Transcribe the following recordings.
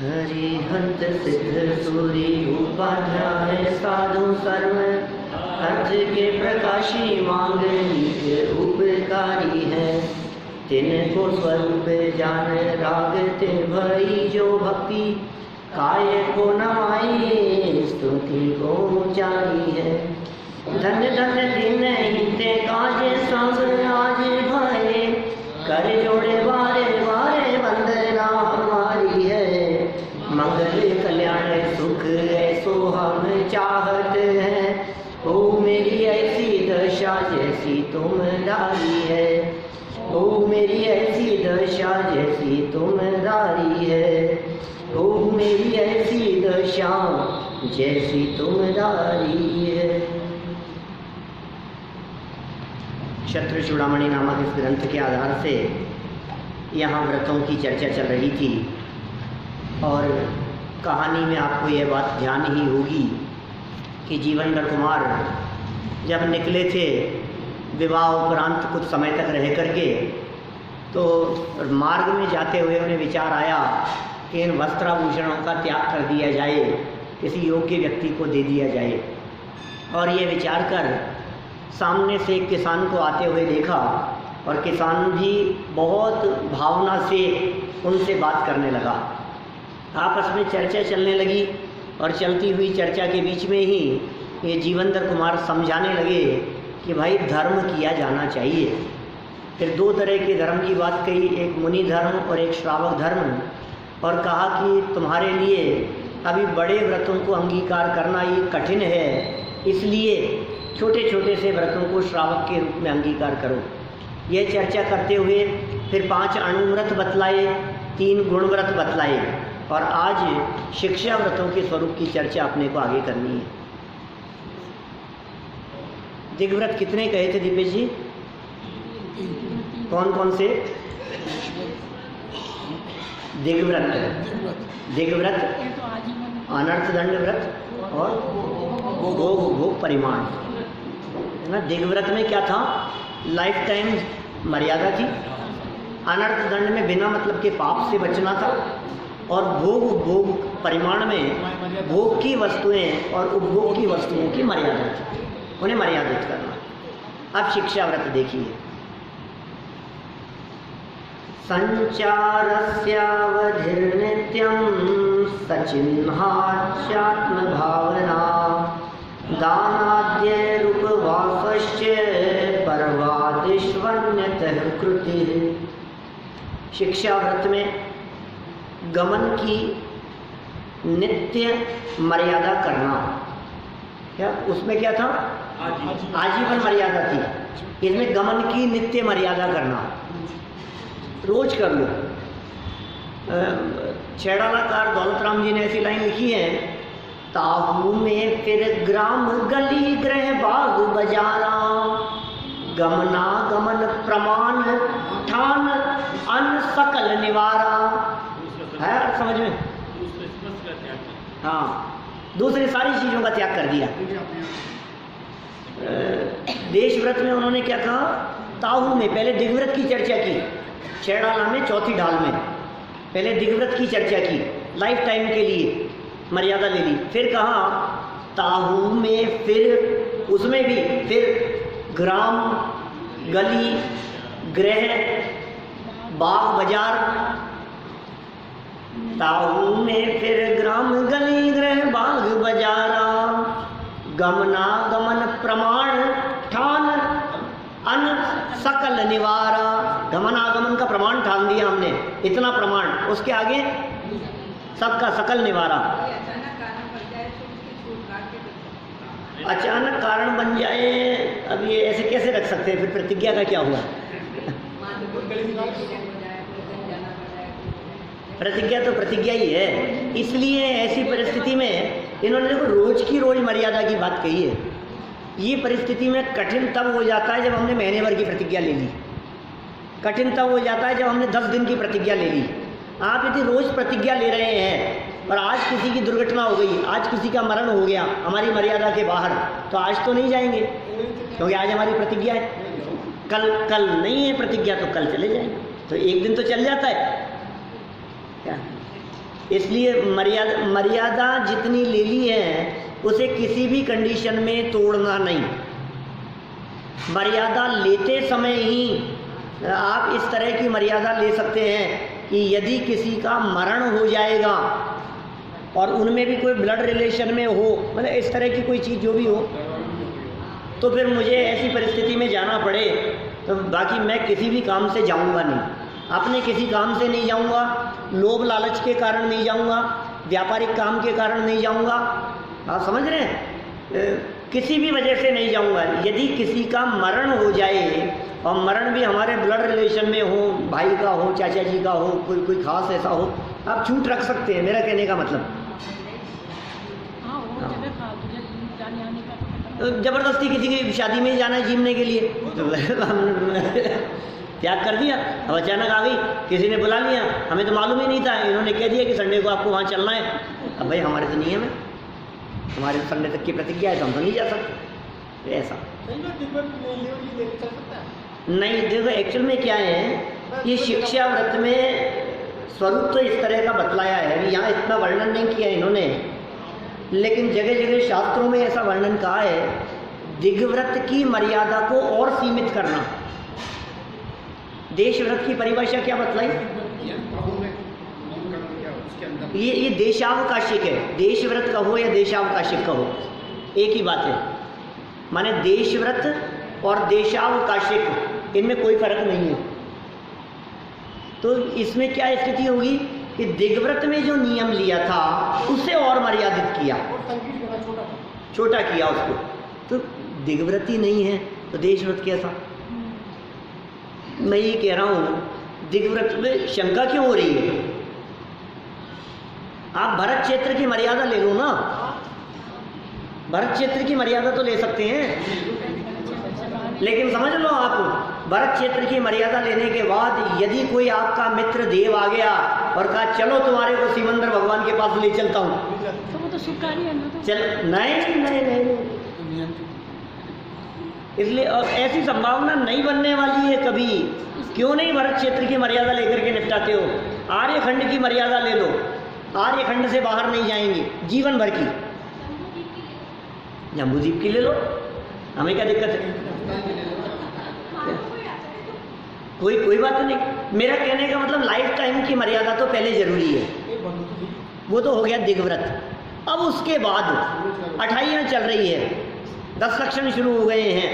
हरिहंत सिद्ध सूरी उपाध्याय साधु सर्व अर्थ के प्रकाशी मांग नित्य उपकारी है। तिनको स्वरूप जान रागते भई जो भक्ति काय को नमाई स्तुति को ऊंचाई है। धन्य धन्य दिन हिते काज सब आज भये कर जोड़े बारे बारे वंदना हमारी है। मंगल कल्याण सुख ऐसो हम चाहत हैं। ओ मेरी ऐसी दशा जैसी तुम दारी है। ओ मेरी ऐसी दशा जैसी तुम दारी है। ओ मेरी ऐसी दशा जैसी तुम दारी है। शत्रु चूड़ामणि नामक इस ग्रंथ के आधार से यहाँ व्रतों की चर्चा चल रही थी और कहानी में आपको यह बात ध्यान ही होगी कि जीवनधर कुमार जब निकले थे विवाह उपरांत कुछ समय तक रह करके, तो मार्ग में जाते हुए उन्हें विचार आया कि इन वस्त्राभूषणों का त्याग कर दिया जाए, किसी योग्य व्यक्ति को दे दिया जाए। और ये विचार कर सामने से एक किसान को आते हुए देखा और किसान भी बहुत भावना से उनसे बात करने लगा। आपस में चर्चा चलने लगी और चलती हुई चर्चा के बीच में ही ये जीवनधर कुमार समझाने लगे कि भाई धर्म किया जाना चाहिए। फिर दो तरह के धर्म की बात कही, एक मुनि धर्म और एक श्रावक धर्म, और कहा कि तुम्हारे लिए अभी बड़े व्रतों को अंगीकार करना ये कठिन है, इसलिए छोटे छोटे से व्रतों को श्रावक के रूप में अंगीकार करो। यह चर्चा करते हुए फिर 5 अणुव्रत बतलाए, 3 गुणव्रत बतलाए और आज शिक्षा व्रतों के स्वरूप की चर्चा अपने को आगे करनी है। दिग्व्रत कितने कहे थे दीपेश जी? कौन कौन से? दिग्व्रत, अनर्थ दंड व्रत और भोग परिमाण। ना दिग्व्रत में क्या था? लाइफ टाइम मर्यादा थी। अनर्थ दंड में बिना मतलब के पाप से बचना था। और भोग परिमाण में भोग की वस्तुएं और उपभोग की वस्तुओं की मर्यादा थी, उन्हें मर्यादित करना। अब शिक्षा व्रत देखिए। संचारस्यावधिर्नित्यं सचिन्हास्यात्म भावना दानाद्यैरुपवासश्च पर्वादिष्वन्यतः कृतिः। शिक्षा व्रत में गमन की नित्य मर्यादा करना। क्या उसमें क्या था? आजीवन मर्यादा थी। इसमें गमन की नित्य मर्यादा करना। रोज कर लो। छेड़ालाकार दौलतराम जी ने ऐसी लाइन लिखी है, ताहू में फिर ग्राम गली गृह बाग बजारा गमना गमन प्रमाण ठान अन सकल निवारा। है समझ में? हाँ, दूसरी सारी चीज़ों का त्याग कर दिया। देशव्रत में उन्होंने क्या कहा? ताहू में पहले दिग्व्रत की चर्चा की, छेड़ाला में चौथी ढाल में पहले दिग्व्रत की चर्चा की, लाइफ टाइम के लिए मर्यादा ले ली। फिर कहा ताहू में फिर उसमें भी फिर ग्राम गली गृह बाग बाजार, ताहू में फिर ग्राम गली गृह बाग बाजारा गमना गमन प्रमाण ठान अन सकल निवारा। गमनागमन का प्रमाण ठान दिया हमने, इतना प्रमाण, उसके आगे सबका सकल निवारा। अचानक कारण बन जाए, अब ये ऐसे कैसे रख सकते हैं? फिर प्रतिज्ञा का क्या हुआ? प्रतिज्ञा तो प्रतिज्ञा ही है। इसलिए ऐसी परिस्थिति में इन्होंने देखो रोज की रोज मर्यादा की बात कही है। ये परिस्थिति में कठिन तब हो जाता है जब हमने महीने भर की प्रतिज्ञा ले ली। कठिन तब हो जाता है जब हमने 10 दिन की प्रतिज्ञा ले ली। आप यदि रोज प्रतिज्ञा ले रहे हैं और आज किसी की दुर्घटना हो गई, आज किसी का मरण हो गया हमारी मर्यादा के बाहर, तो आज तो नहीं जाएंगे क्योंकि आज हमारी प्रतिज्ञा है। कल नहीं है प्रतिज्ञा तो कल चले जाएंगे, तो एक दिन तो चल जाता है क्या? इसलिए मर्यादा जितनी ले ली है उसे किसी भी कंडीशन में तोड़ना नहीं। मर्यादा लेते समय ही आप इस तरह की मर्यादा ले सकते हैं कि यदि किसी का मरण हो जाएगा और उनमें भी कोई ब्लड रिलेशन में हो, मतलब इस तरह की कोई चीज़ जो भी हो, तो फिर मुझे ऐसी परिस्थिति में जाना पड़े तो बाकी मैं किसी भी काम से जाऊंगा नहीं, अपने किसी काम से नहीं जाऊंगा, लोभ लालच के कारण नहीं जाऊंगा, व्यापारिक काम के कारण नहीं जाऊंगा, आप समझ रहे हैं, किसी भी वजह से नहीं जाऊंगा। यदि किसी का मरण हो जाए और मरण भी हमारे ब्लड रिलेशन में हो, भाई का हो, चाचा जी का हो, कोई खास ऐसा हो, आप छूट रख सकते हैं, मेरा कहने का मतलब। तो जबरदस्ती किसी की शादी में ही जाना है जीमने के लिए तो त्याग कर दिया। अब अचानक आ गई, किसी ने बुला लिया, हमें तो मालूम ही नहीं था, इन्होंने कह दिया कि संडे को आपको वहाँ चलना है। अब भाई हमारे तो नियम है, हमारे संडे तक की प्रतिज्ञा है, तो हम तो नहीं जा सकते। ऐसा नहीं, देखो एक्चुअल में क्या है, ये शिक्षा व्रत में स्वरूप तो इस तरह का बतलाया है, यहाँ इतना वर्णन नहीं किया इन्होंने, लेकिन जगह जगह शास्त्रों में ऐसा वर्णन कहा है। दिग्व्रत की मर्यादा को और सीमित करना। देशव्रत की परिभाषा क्या बतलाई? ये देशावकाशिक है, देशव्रत कहो या देशावकाशिक कहो एक ही बात है। माने देशव्रत और देशावकाशिक इनमें कोई फर्क नहीं है। तो इसमें क्या स्थिति होगी कि दिग्व्रत में जो नियम लिया था उसे और मर्यादित किया, छोटा किया उसको, तो दिग्व्रत ही नहीं है तो देशव्रत कैसा? मैं ये कह रहा हूँ दिग्व्रत में शंका क्यों हो रही है? आप भरत क्षेत्र की मर्यादा ले लो ना, भरत क्षेत्र की मर्यादा तो ले सकते हैं, लेकिन समझ लो आप भरत क्षेत्र की मर्यादा लेने के बाद यदि कोई आपका मित्र देव आ गया और कहा चलो तुम्हारे को सिमंदर भगवान के पास ले चलता हूँ, तो वो तो सुकारी है ना, तो चल नहीं। इसलिए अब ऐसी संभावना नहीं बनने वाली है कभी। क्यों नहीं भरत क्षेत्र की मर्यादा लेकर के निपटाते हो? आर्यखंड की मर्यादा ले लो, आर्यखंड से बाहर नहीं जाएंगे जीवन भर की। जम्बूद्वीप की ले लो, हमें क्या दिक्कत है? कोई बात नहीं। मेरा कहने का मतलब लाइफ टाइम की मर्यादा तो पहले जरूरी है, वो तो हो गया दिग्व्रत। अब उसके बाद 28 चल रही है, 10 लक्षण शुरू हो गए हैं,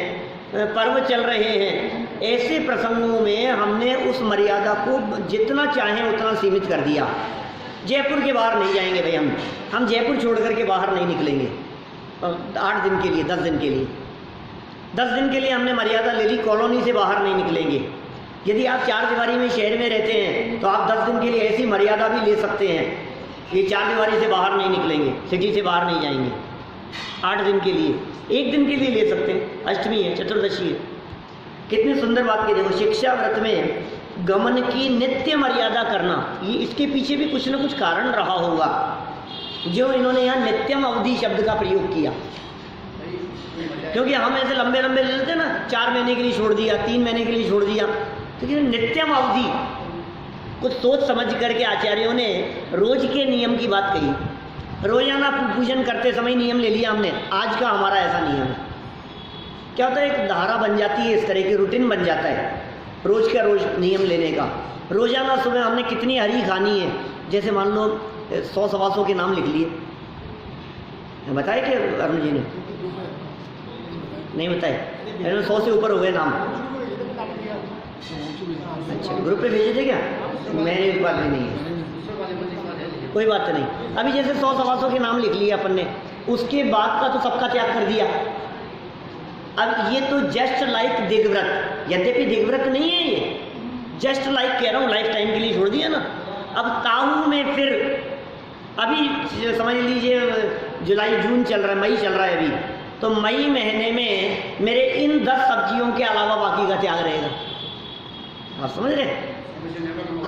पर्व चल रहे हैं। ऐसे प्रसंगों में हमने उस मर्यादा को जितना चाहें उतना सीमित कर दिया। जयपुर के बाहर नहीं जाएंगे भाई, हम जयपुर छोड़ करके बाहर नहीं निकलेंगे 8 दिन के लिए, 10 दिन के लिए। 10 दिन के लिए हमने मर्यादा ले ली, कॉलोनी से बाहर नहीं निकलेंगे। यदि आप 4 दीवारी में शहर में रहते हैं तो आप 10 दिन के लिए ऐसी मर्यादा भी ले सकते हैं कि 4 दीवारी से बाहर नहीं निकलेंगे, सिटी से बाहर नहीं जाएंगे 8 दिन के लिए। 1 दिन के लिए ले सकते हैं, अष्टमी है, चतुर्दशी है। कितनी सुंदर बात की। देखो शिक्षा व्रत में गमन की नित्य मर्यादा करना, ये इसके पीछे भी कुछ न कुछ कारण रहा होगा जो इन्होंने यहाँ नित्यम अवधि शब्द का प्रयोग किया। क्योंकि हम ऐसे लंबे लंबे ले लेते हैं ना, 4 महीने के लिए छोड़ दिया, 3 महीने के लिए छोड़ दिया, तो नित्यम अवधि कुछ सोच समझ करके आचार्यों ने रोज के नियम की बात कही। रोजाना पूजन करते समय नियम ले लिया हमने, आज का हमारा ऐसा नियम है। क्या होता है, एक धारा बन जाती है, इस तरह की रूटीन बन जाता है रोज का रोज नियम लेने का। रोजाना सुबह हमने कितनी हरी खानी है, जैसे मान लो 100 सवा 100 के नाम लिख लिए। बताए कि अरुण जी ने नहीं बताए? 100 से ऊपर हो गए नाम। अच्छा, ग्रुप पे भेजे थे क्या? मैंने एक बात भी नहीं है, कोई बात नहीं। अभी जैसे 100 सवा 100 के नाम लिख लिए अपन ने, उसके बाद का तो सबका त्याग कर दिया। अब ये तो जस्ट लाइक दिग्व्रत, यद्यपि दिग्व्रत नहीं है ये, जस्ट लाइक कह रहा हूँ, लाइफ टाइम के लिए छोड़ दिया ना। अब काहू में फिर अभी समझ लीजिए जुलाई जून चल रहा है, मई चल रहा है अभी, तो मई महीने में मेरे इन 10 सब्जियों के अलावा बाकी का त्याग रहेगा। आप समझ रहे?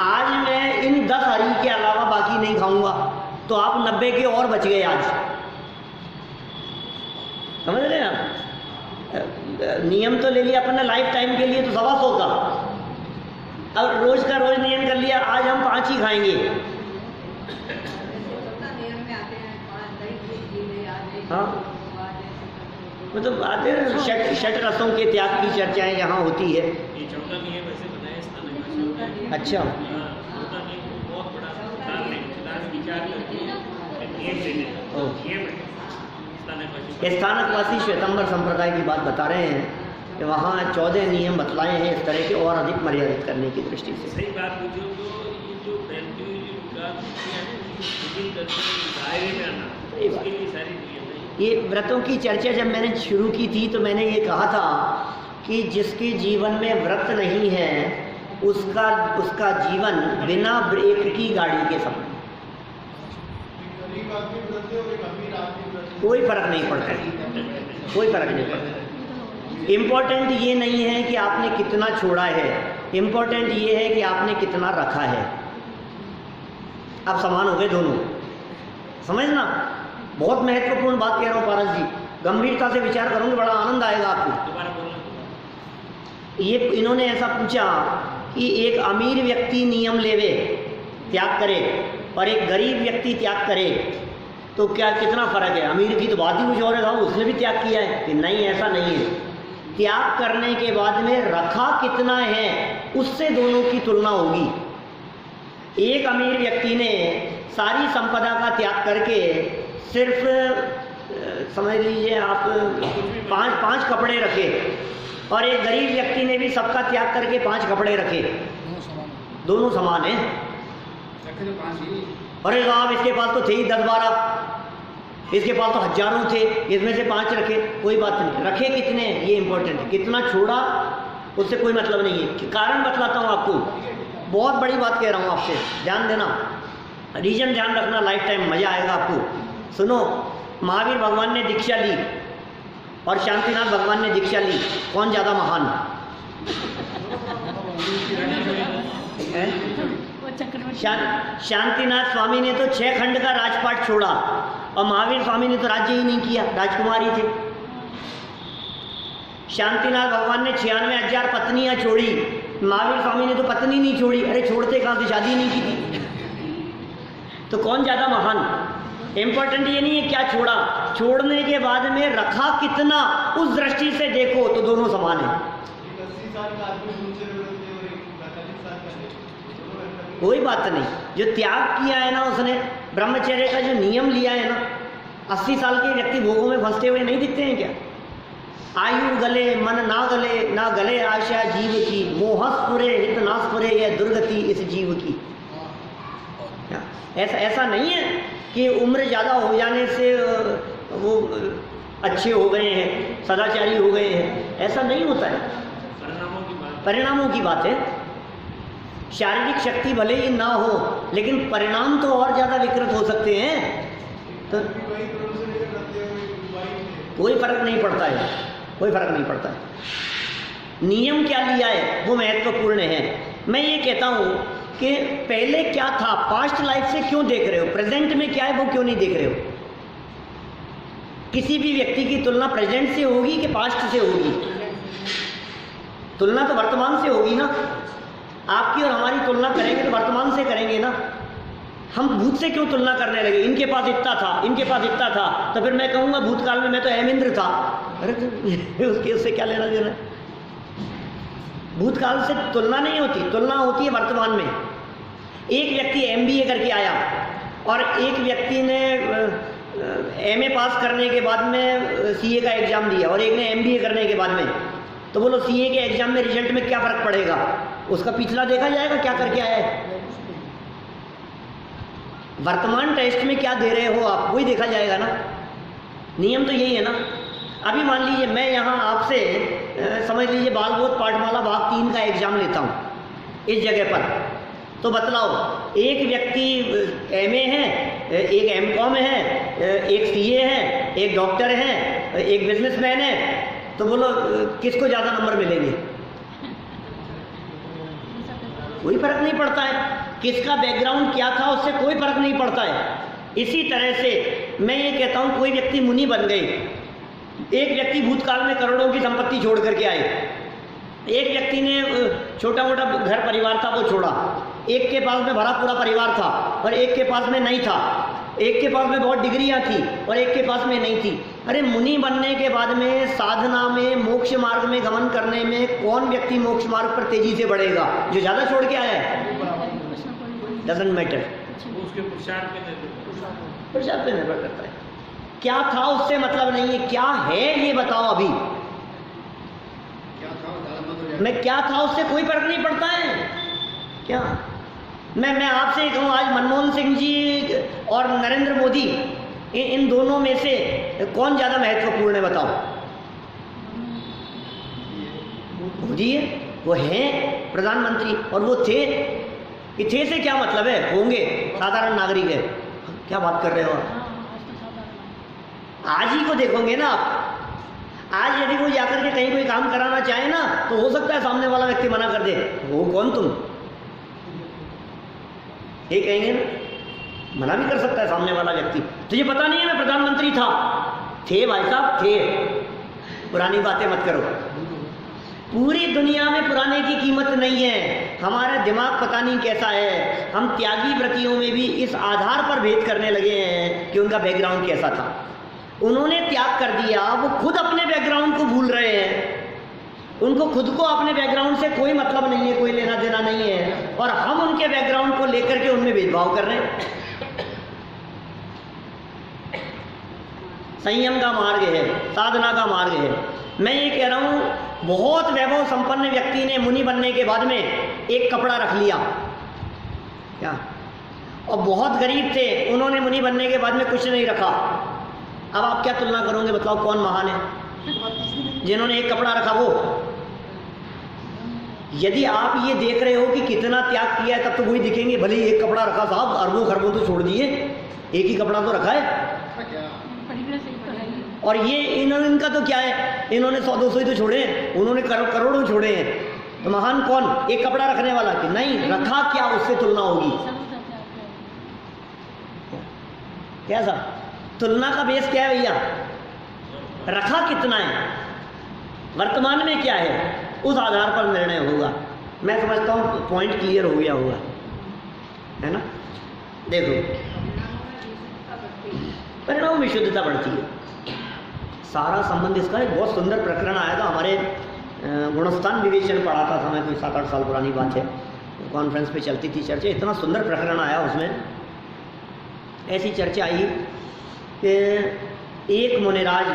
आज मैं इन 10 हरी के अलावा बाकी नहीं खाऊंगा, तो आप 90 के और बच गए आज। समझ रहे हैं आप? नियम तो ले लिया अपन ने लाइफ टाइम के लिए, तो 125 का। अब रोज का रोज नियम कर लिया, आज हम 5 ही खाएंगे, हाँ, मतलब आते हैं षट रसों के त्याग की चर्चाएं यहाँ होती है। ये 14 नियम ऐसे बनाए स्थानकवासियों ने। अच्छा, 14 नियम को बहुत बड़ा सिद्धांत है, सिद्धांत विचार करके नियम देने का नियम है स्थानकवासी। स्थानकवासी श्वेतांबर संप्रदाय की बात बता रहे हैं कि वहाँ 14 नियम बतलाए हैं इस तरह के और अधिक मर्यादित करने की दृष्टि से। सही बात पूछो तो ये जो फैलती हुई जो विकास विभिन्न दर्शन दायरे में आना, इसके लिए सारी नियम है। ये व्रतों की चर्चा जब मैंने शुरू की थी तो मैंने ये कहा था कि जिसके जीवन में व्रत नहीं है उसका जीवन बिना ब्रेक की गाड़ी के समान, कोई फर्क नहीं पड़ता, कोई फर्क नहीं पड़ता। इम्पोर्टेंट ये नहीं है कि आपने कितना छोड़ा है, इम्पोर्टेंट ये है कि आपने कितना रखा है। अब समान हो गए दोनों, समझना। बहुत महत्वपूर्ण बात कह रहा हूँ पारस जी, गंभीरता से विचार करूँगी, बड़ा आनंद आएगा आपको। दोबारा बोलना। ये इन्होंने ऐसा पूछा कि एक अमीर व्यक्ति नियम लेवे, त्याग करे, और एक गरीब व्यक्ति त्याग करे, तो क्या कितना फर्क है? अमीर की तो बात ही कुछ और है, उसने भी त्याग किया है कि नहीं, ऐसा नहीं है। त्याग करने के बाद में रखा कितना है उससे दोनों की तुलना होगी। एक अमीर व्यक्ति ने सारी संपदा का त्याग करके सिर्फ समझ लीजिए आप पांच कपड़े रखे, और एक गरीब व्यक्ति ने भी सबका त्याग करके 5 कपड़े रखे, दोनों समान हैं। अरे साहब इसके पास तो थे ही 10-12, इसके पास तो हजारों थे, इसमें से 5 रखे, कोई बात नहीं। रखे कितने ये इंपॉर्टेंट है, कितना छोड़ा उससे कोई मतलब नहीं है। कारण बतलाता हूँ आपको, बहुत बड़ी बात कह रहा हूँ आपसे, ध्यान देना, रीजन ध्यान रखना, लाइफ टाइम मजा आएगा आपको। सुनो, महावीर भगवान ने दीक्षा ली और शांतिनाथ भगवान ने दीक्षा ली, कौन ज़्यादा महान है? शांतिनाथ स्वामी ने तो 6 खंड का राजपाट छोड़ा, और महावीर स्वामी ने तो राज्य ही नहीं किया, राजकुमारी थे। शांतिनाथ भगवान ने 96,000 पत्नियां छोड़ी, महावीर स्वामी ने तो पत्नी नहीं छोड़ी। अरे छोड़ते कहाँ से, शादी नहीं की थी। तो कौन ज़्यादा महान? इम्पोर्टेंट ये नहीं है क्या छोड़ा, छोड़ने के बाद में रखा कितना, उस दृष्टि से देखो तो दोनों समान है। कोई बात नहीं, जो त्याग किया है ना उसने, ब्रह्मचर्य का जो नियम लिया है ना, 80 साल के व्यक्ति भोगों में फंसते हुए नहीं दिखते हैं क्या? आयु गले मन ना गले, ना गले आशा जीव की, मोहस्पुरे हित नास्पुरे, यह दुर्गति इस जीव की। ऐसा नहीं है कि उम्र ज़्यादा हो जाने से वो अच्छे हो गए हैं, सदाचारी हो गए हैं, ऐसा नहीं होता है। परिणामों की बात है। शारीरिक शक्ति भले ही ना हो, लेकिन परिणाम तो और ज़्यादा विकृत हो सकते हैं, तो कोई फर्क नहीं पड़ता है, कोई फर्क नहीं पड़ता है। नियम क्या लिया है वो महत्वपूर्ण है। मैं ये कहता हूँ कि पहले क्या था, पास्ट लाइफ से क्यों देख रहे हो, प्रेजेंट में क्या है वो क्यों नहीं देख रहे हो? किसी भी व्यक्ति की तुलना प्रेजेंट से होगी कि पास्ट से होगी? तुलना तो वर्तमान से होगी ना। आपकी और हमारी तुलना करेंगे तो वर्तमान से करेंगे ना। हम भूत से क्यों तुलना करने लगे? इनके पास इतना था, इनके पास इतना था, तो फिर मैं कहूँगा भूतकाल में मैं तो हेमेंद्र था। अरे उससे क्या लेना देना? भूतकाल से तुलना नहीं होती, तुलना होती है वर्तमान में। एक व्यक्ति MBA करके आया और एक व्यक्ति ने MA पास करने के बाद में CA का एग्ज़ाम दिया, और एक ने MBA करने के बाद में, तो बोलो CA के एग्ज़ाम में रिजल्ट में क्या फ़र्क पड़ेगा? उसका पिछला देखा जाएगा क्या करके आया है। वर्तमान टेस्ट में क्या दे रहे हो आप, वही देखा जाएगा ना। नियम तो यही है ना। अभी मान लीजिए मैं यहाँ आपसे समझ लीजिए बालबोध पाठमाला भाग 3 का एग्ज़ाम लेता हूँ इस जगह पर, तो बतलाओ, एक व्यक्ति MA है, एक MCOM है, एक CA है, एक डॉक्टर है, एक बिजनेसमैन है, तो बोलो किसको ज़्यादा नंबर मिलेंगे? कोई फर्क नहीं पड़ता है। किसका बैकग्राउंड क्या था उससे कोई फर्क नहीं पड़ता है। इसी तरह से मैं ये कहता हूँ, कोई व्यक्ति मुनि बन गए, एक व्यक्ति भूतकाल में करोड़ों की संपत्ति छोड़ करके आए, एक व्यक्ति ने छोटा मोटा घर परिवार था वो छोड़ा, एक के पास में भरा पूरा परिवार था और एक के पास में नहीं था, एक के पास में बहुत डिग्रियां थी और एक के पास में नहीं थी। अरे मुनि बनने के बाद में साधना में मोक्ष मार्ग में गमन करने में कौन व्यक्ति मोक्ष मार्ग पर तेजी से बढ़ेगा? जो ज़्यादा छोड़ के आया है। डजंट मैटर, उसके पुरुषार्थ पे पुरुषार्थ पे निर्भर करता है। क्या था उससे मतलब नहीं है, क्या है ये बताओ। अभी मैं क्या था उससे कोई फर्क नहीं पड़ता है। क्या मैं आपसे कहूँ, आज मनमोहन सिंह जी और नरेंद्र मोदी, इन दोनों में से कौन ज़्यादा महत्वपूर्ण है बताओ? मोदी है, वो हैं प्रधानमंत्री। और वो थे कि थे से क्या मतलब है? होंगे, साधारण नागरिक है। क्या बात कर रहे हो आप? आज ही को देखोगे ना आप। आज यदि कोई जाकर के कहीं कोई काम कराना चाहे ना, तो हो सकता है सामने वाला व्यक्ति मना कर दे, वो कौन तुम, ये कहेंगे ना, मना भी कर सकता है सामने वाला व्यक्ति। तुझे पता नहीं है मैं प्रधानमंत्री था? थे भाई साहब, थे। पुरानी बातें मत करो। पूरी दुनिया में पुराने की कीमत नहीं है। हमारा दिमाग पता नहीं कैसा है। हम त्यागी व्रतियों में भी इस आधार पर भेद करने लगे हैं कि उनका बैकग्राउंड कैसा था। उन्होंने त्याग कर दिया, वो खुद अपने बैकग्राउंड को भूल रहे हैं। उनको खुद को अपने बैकग्राउंड से कोई मतलब नहीं है, कोई लेना देना नहीं है, और हम उनके बैकग्राउंड को लेकर के उनमें भेदभाव कर रहे हैं। संयम का मार्ग है, साधना का मार्ग है। मैं ये कह रहा हूँ, बहुत वैभव संपन्न व्यक्ति ने मुनि बनने के बाद में एक कपड़ा रख लिया क्या, और बहुत गरीब थे, उन्होंने मुनि बनने के बाद में कुछ नहीं रखा। अब आप क्या तुलना करोगे? बताओ कौन महान है? जिन्होंने एक कपड़ा रखा वो। यदि आप ये देख रहे हो कि कितना त्याग किया है, तब तो वही दिखेंगे। भले ही एक कपड़ा रखा साहब, अरबों खरबों तो छोड़ दिए, एक ही कपड़ा तो रखा है। और ये इनका तो क्या है, इन्होंने 100-200 ही तो छोड़े हैं, उन्होंने करोड़ों छोड़े हैं। तो महान कौन? एक कपड़ा रखने वाला कि नहीं रखा, क्या उससे तुलना होगी? क्या साहब, तुलना का बेस क्या है भैया? रखा कितना है, वर्तमान में क्या है, उस आधार पर निर्णय होगा। मैं समझता हूँ पॉइंट क्लियर हो गया होगा, है ना। देखो, परिणाम में शुद्धता बढ़ती है। सारा संबंध इसका एक बहुत सुंदर प्रकरण आया था हमारे गुणस्थान विवेचन पढ़ाता था मैं, कोई 7-8 साल पुरानी बात है। कॉन्फ्रेंस पे चलती थी चर्चा, इतना सुंदर प्रकरण आया उसमें। ऐसी चर्चा आई कि एक मुनिराज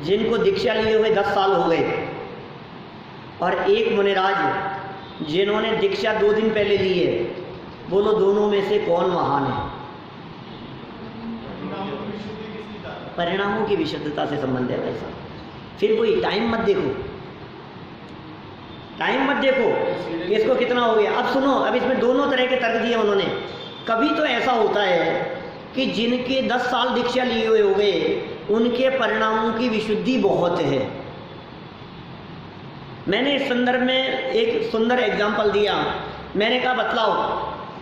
जिनको दीक्षा लिए हुए 10 साल हो गए, और एक मुनिराज जिन्होंने दीक्षा 2 दिन पहले ली है, बोलो दोनों में से कौन महान है? परिणामों की विशुद्धता से संबंध है वैसा। फिर वही टाइम मत देखो, टाइम मत देखो कि इसको कितना हो गया। अब सुनो, अब इसमें दोनों तरह के तर्क दिए उन्होंने। कभी तो ऐसा होता है कि जिनके 10 साल दीक्षा लिए हुए हो गए, उनके परिणामों की विशुद्धि बहुत है। मैंने इस संदर्भ में एक सुंदर एग्जाम्पल दिया। मैंने कहा बतलाओ,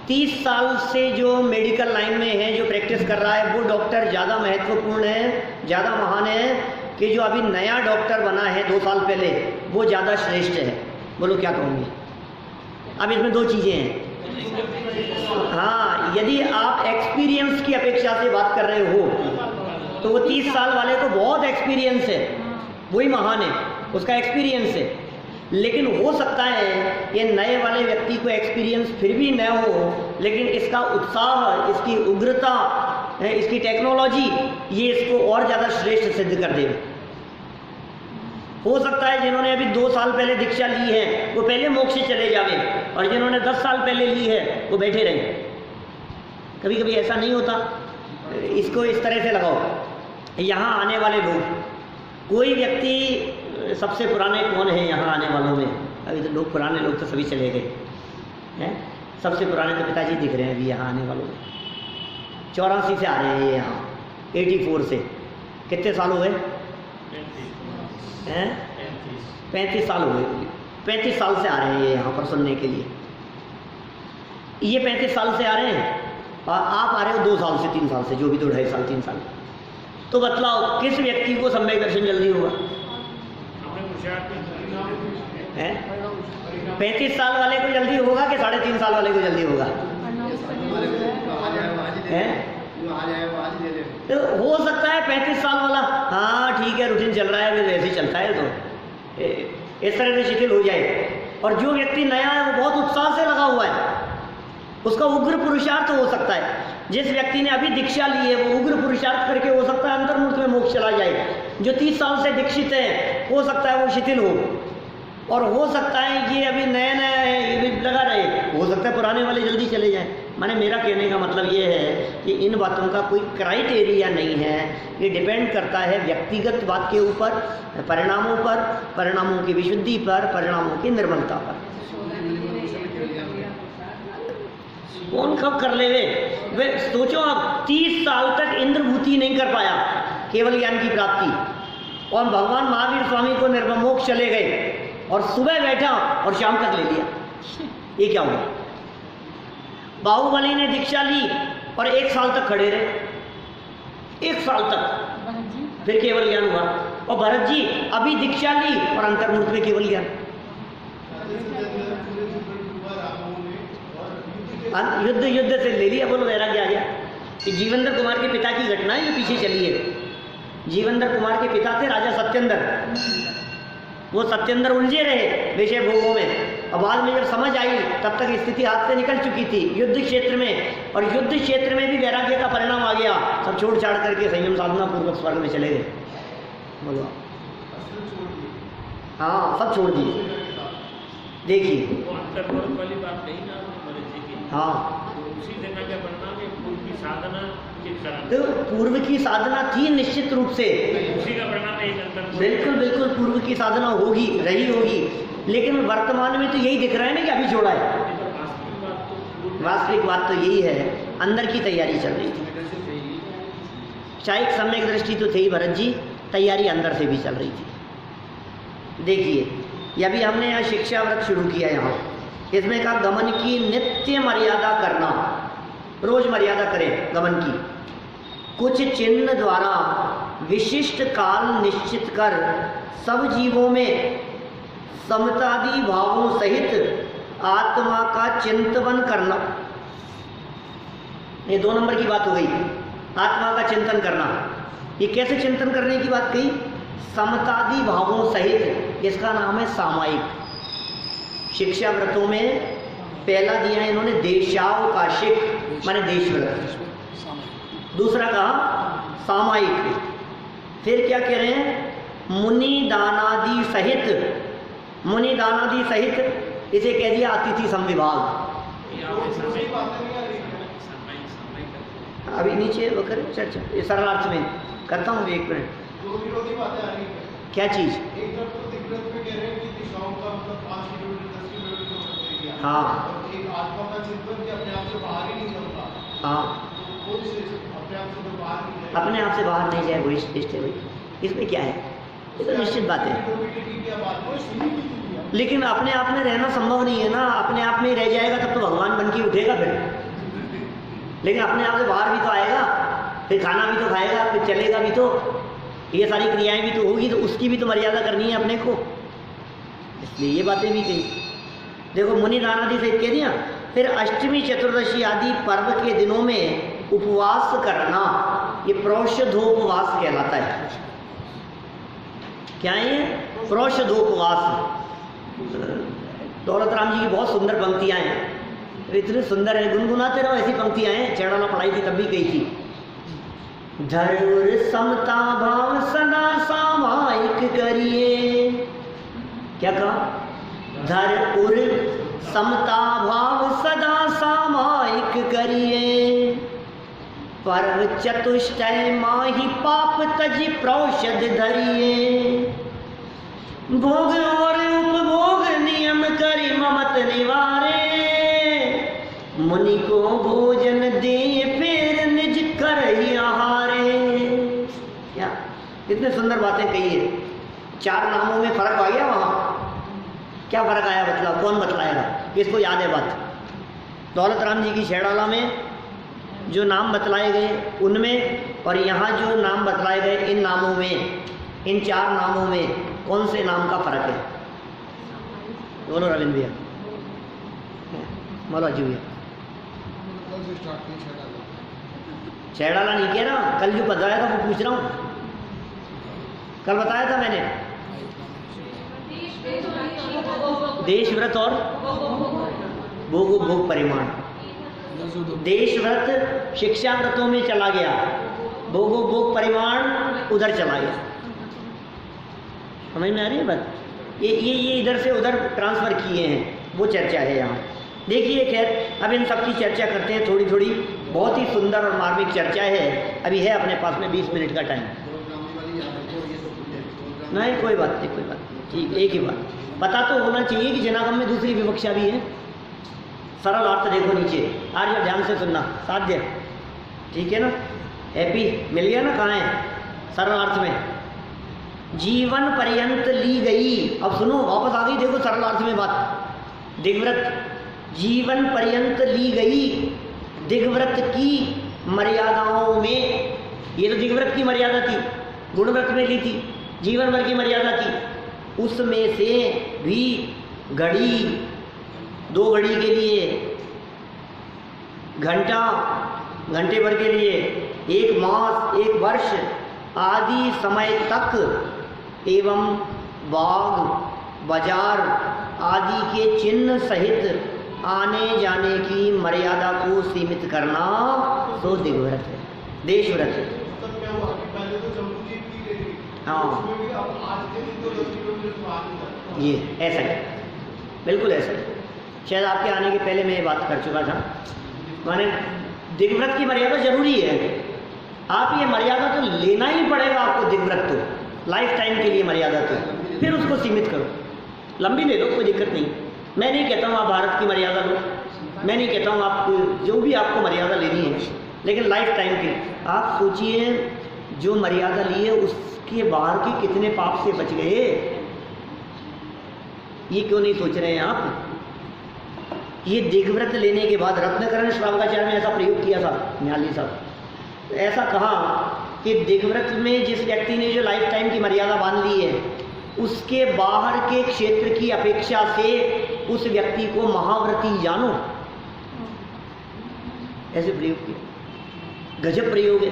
30 साल से जो मेडिकल लाइन में है, जो प्रैक्टिस कर रहा है, वो डॉक्टर ज़्यादा महत्वपूर्ण है, ज़्यादा महान है, कि जो अभी नया डॉक्टर बना है 2 साल पहले, वो ज़्यादा श्रेष्ठ है? बोलो क्या कहूँगी? अब इसमें 2 चीज़ें हैं। हाँ, यदि आप एक्सपीरियंस की अपेक्षा से बात कर रहे हो, तो वो 30 साल वाले को बहुत एक्सपीरियंस है, वही महान है, उसका एक्सपीरियंस है। लेकिन हो सकता है ये नए वाले व्यक्ति को एक्सपीरियंस फिर भी न हो, लेकिन इसका उत्साह, इसकी उग्रता, इसकी टेक्नोलॉजी, ये इसको और ज़्यादा श्रेष्ठ सिद्ध कर दे। हो सकता है जिन्होंने अभी 2 साल पहले दीक्षा ली है, वो पहले मोक्ष चले जावे, और जिन्होंने 10 साल पहले ली है, वो बैठे रहे। कभी कभी ऐसा नहीं होता। इसको इस तरह से लगाओ, यहाँ आने वाले लोग, कोई व्यक्ति सबसे पुराने कौन है यहाँ आने वालों में? अभी तो लोग, पुराने लोग तो सभी चले गए हैं। सबसे पुराने तो पिताजी दिख रहे हैं अभी यहाँ आने वालों में। 84 से आ रहे हैं ये यहाँ, 84 से। कितने साल हो गए हैं? 35 साल हो गए। 35 साल से आ रहे हैं ये यहाँ पर सुनने के लिए। ये 35 साल से आ रहे हैं, और आप आ रहे हो 2 साल से 3 साल से, जो भी 2-2.5 साल 3 साल। तो बतलाओ किस व्यक्ति को सम्यक दर्शन जल्दी होगा? 35 साल वाले को जल्दी होगा कि 3.5 साल वाले को जल्दी होगा? है? तो हो सकता है 35 साल वाला, हाँ ठीक है रूटीन चल रहा है, अभी ऐसे ही चलता है, तो इस तरह से शिथिल हो जाए। और जो व्यक्ति नया है वो बहुत उत्साह से लगा हुआ है, उसका उग्र पुरुषार्थ हो सकता है। जिस व्यक्ति ने अभी दीक्षा ली है वो उग्र पुरुषार्थ करके हो सकता है अंतर्मुख में मोक्ष चला जाए। जो 30 साल से दीक्षित है हो सकता है वो शिथिल हो, और हो सकता है ये अभी नया नया है ये भी लगा रहे, हो सकता है पुराने वाले जल्दी चले जाएं। माने मेरा कहने का मतलब ये है कि इन बातों का कोई क्राइटेरिया नहीं है, ये डिपेंड करता है व्यक्तिगत बात के ऊपर, परिणामों पर, परिणामों की विशुद्धि पर, परिणामों की निर्मलता पर। कौन कब कर ले वे सोचो आप 30 साल तक इंद्रभूति नहीं कर पाया केवल ज्ञान की प्राप्ति, और भगवान महावीर स्वामी को निर्मोक्ष चले गए और सुबह बैठा और शाम तक ले लिया। ये क्या हुआ? बाहुबली ने दीक्षा ली और 1 साल तक खड़े रहे, 1 साल तक, फिर केवल ज्ञान हुआ। और भरत जी अभी दीक्षा ली और अंतर्मुख में केवल ज्ञान। युद्ध से ले लिया, बोलो वैराग्य आ गया। कि जीवेंद्र कुमार के पिता की घटना है, ये पीछे चली है। जीवेंद्र कुमार के पिता थे राजा सत्येंद्र, वो सत्येंद्र उलझे रहे विषय भोगों में, और बाद में जब समझ आई तब तक स्थिति हाथ से निकल चुकी थी युद्ध क्षेत्र में, और युद्ध क्षेत्र में भी वैराग्य का परिणाम आ गया। सब छोड़ छाड़ करके संयम साधना पूर्वक स्वर्ग में चले गए। बोलो हाँ, सब छोड़ दिए। देखिए वाली बात नहीं ना भरत जी की, हाँ, उसी जगह क्या बनना कि पूर्व की साधना तो पूर्व की साधना थी निश्चित रूप से, उसी का परिणाम है अंतर। बिल्कुल बिल्कुल पूर्व की साधना होगी, रही होगी, लेकिन वर्तमान में तो यही दिख रहा है ना कि अभी छोड़ा है। वास्तविक बात तो यही है, अंदर की तैयारी चल रही थी। शायद सम्यक दृष्टि तो थी भरत जी, तैयारी अंदर से भी चल रही थी। देखिए ये अभी हमने यहाँ शिक्षा व्रत शुरू किया, यहाँ इसमें कहा गमन की नित्य मर्यादा करना, रोज मर्यादा करें गमन की। कुछ चिन्ह द्वारा विशिष्ट काल निश्चित कर सब जीवों में समतादि भावों सहित आत्मा का चिंतन करना। ये 2 नंबर की बात हो गई, आत्मा का चिंतन करना। ये कैसे चिंतन करने की बात कही? समतादि भावों सहित, इसका नाम है सामायिक। शिक्षा व्रतों में पहला दिया इन्होंने देशावकाशिक माने देश व्रत, दूसरा कहा सामायिक, फिर क्या कह रहे हैं? मुनि दानादि सहित, मुनि दानादि सहित इसे कह दिया अतिथि संविभाग। अभी नीचे वो करें चर्चा, ये सरलार्थ में करता हूँ 1 मिनट। क्या चीज? एक तरफ तो दिग्गज में कह रहे हैं कि दिशाओं का मतलब 5 किलोमीटर 10 किलोमीटर, हाँ, एक आत्मा का चिंतन कि अपने आप से बाहर ही नहीं चलता, हाँ, तो अपने आप से तो बाहर नहीं जाए, अपने आप से बाहर नहीं जाए, वही इष्ट है। इसमें क्या है? ये तो निश्चित बात है, लेकिन अपने आप में रहना संभव नहीं है ना। अपने आप में ही रह जाएगा तब तो भगवान बन के उठेगा फिर, लेकिन अपने आप से बाहर भी तो आएगा, फिर खाना भी तो खाएगा, फिर चलेगा भी तो, ये सारी क्रियाएं भी तो होगी, तो उसकी भी तो मर्यादा करनी है अपने को, इसलिए ये बातें भी कही। देखो मुनि दानादि से कह दिया। फिर अष्टमी चतुर्दशी आदि पर्व के दिनों में उपवास करना, ये प्रोषधोपवास कहलाता है। क्या है ये? प्रोषधोपवास। दौलत राम जी की बहुत सुंदर पंक्तियां हैं, इतनी सुंदर है, गुनगुनाते रहो, ऐसी पंक्तियां हैं। चढ़ाना पढ़ाई थी तब भी कही थी। धर्म समता भाव सदा सामायिक करिए। क्या कहा? धर्म समता भाव सदा सामायिक करिए, पर्व चतुष्टय माही पाप तज प्रोषध धरिए, भोग और उपभोग नियम करि ममत निवारे, मुनि को भोजन दे फिर निज कर ही आहारे। क्या कितने सुंदर बातें कही है। 4 नामों में फर्क आ गया। वहाँ क्या फर्क आया मतलब कौन बतलाएगा? किसको याद है बात? दौलत राम जी की छेड़ाला में जो नाम बतलाए गए उनमें, और यहाँ जो नाम बतलाए गए इन नामों में, इन 4 नामों में कौन से नाम का फर्क है? बोलो रविंद्र भैया, मौलाजी भैया। छैड़ाला नहीं कह रहा, कल जो बताया था वो पूछ रहा हूँ। कल बताया था मैंने देश व्रत और भोगो भोग परिमाण। देश व्रत शिक्षा व्रतों में चला गया, भोगो भोग परिमाण उधर चला गया। समझ में आ रही है बात? ये इधर से उधर ट्रांसफर किए हैं, वो चर्चा है यहाँ। देखिए खैर अब इन सब की चर्चा करते हैं थोड़ी थोड़ी, बहुत ही सुंदर और मार्मिक चर्चा है। अभी है अपने पास में 20 मिनट का टाइम। नहीं कोई बात नहीं, कोई बात नहीं, ठीक, एक ही बात पता तो होना चाहिए कि जनागम में दूसरी विवक्षा भी है। सरल अर्थ देखो नीचे, आर्य ध्यान से सुनना, साध्य, ठीक है ना, हैप्पी मिल गया ना, कहाँ है सरल अर्थ में, जीवन पर्यंत ली गई। अब सुनो वापस आ गई, देखो सरल अर्थ में बात। दिग्व्रत जीवन पर्यंत ली गई दिग्व्रत की मर्यादाओं में, ये तो दिग्व्रत की मर्यादा थी, गुणव्रत में ली थी, जीवन भर की मर्यादा थी, उसमें से भी घड़ी, 2 घड़ी के लिए, घंटा, घंटे भर के लिए, 1 मास, 1 वर्ष आदि समय तक एवं बाग, बाजार आदि के चिन्ह सहित आने जाने की मर्यादा को सीमित करना तो दिग्व्रत है, देश व्रत है। मतलब क्या हुआ कि पहले तो जम्मू जीत की गई थी, हाँ उसमें भी अब आज के दिन तो 10 किलोमीटर से बाहर नहीं जाता। ये ऐसा है, बिल्कुल ऐसा है। शायद आपके आने के पहले मैं ये बात कर चुका था। माने दिग्व्रत की मर्यादा जरूरी है, आप ये मर्यादा तो लेना ही पड़ेगा आपको, दिग्व्रत तो लाइफ टाइम के लिए मर्यादा, तो फिर उसको सीमित करो, लंबी ले लो, कोई दिक्कत नहीं। मैं नहीं कहता हूँ आप भारत की मर्यादा लो, मैं नहीं कहता हूँ आप जो भी आपको मर्यादा लेनी है, लेकिन लाइफ टाइम के आप सोचिए जो मर्यादा ली है उसके बाहर के कितने पाप से बच गए, ये क्यों नहीं सोच रहे हैं आप? ये दिग्व्रत लेने के बाद रत्नकरण श्रावकाचार्य ने ऐसा प्रयोग किया था, न्याली साहब ऐसा कहा कि दिग्व्रत में जिस व्यक्ति ने जो लाइफ टाइम की मर्यादा बांध ली है, उसके बाहर के क्षेत्र की अपेक्षा से उस व्यक्ति को महाव्रती जानो, ऐसे प्रयोग किया, गजब प्रयोग है।